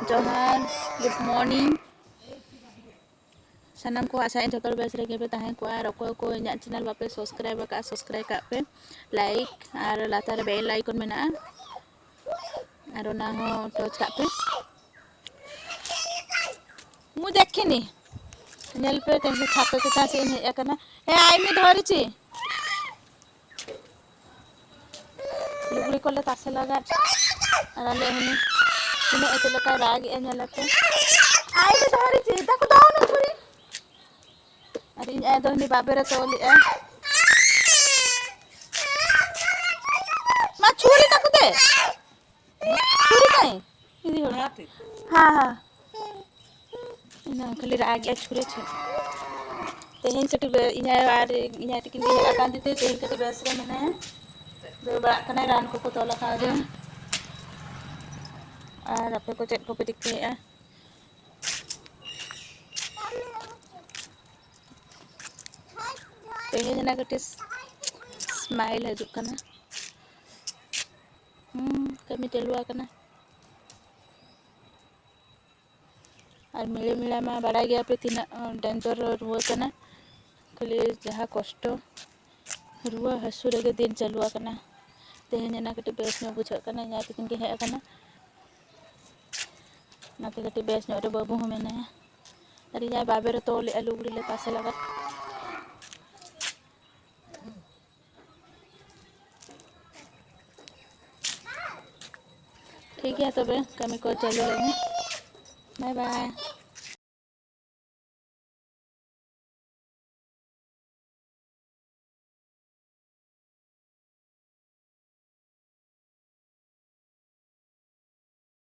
जोहार good morning सानाम को आशा जो बेस रेगे पे तहें को और अकोय को इन चैनल बापे सब्सक्राइब का पे लाइक और लातार बेल आइकन मेना और ना हो टच का पे मु देखिनी नेल पे तेन छाप के ता से हे कना ए आई मी धरि छी लुगड़ी कोले तासे लगा अरे हनी इने एते लका राग ए नेलते आई मी धरि छी ताको दाओ न छुरी अरे ए दोनी बाबेरे तोली ए मा छुरी ताको दे छुरी काई इदी हो हां हां इना खाली राग ए छुरी छ तेहिन से इना आर इना तिकिन के अकान दिते तेहिन के बेस रे मने दो बड़ा कना रान को तोला खा दे और आपे को चेक को पे दिखे है तेहिन जना कटे स्माइल है जुकना कमी तेलुआ कना और मिले मिला मा बड़ा गया पे तीना डेंजर रुआ कना खाली जहाँ कष्ट रुआ हसु रे दिन चलुआ कना तेहिन जना कटे बेस में बुझा कना या तिकिन के है कना नाते कटे बेस रे बाबू हो मेने अरे या बाबे रे तोले लुगड़ी ले पासे लगा ठीक है तबे कमी को चलो बाय बाय।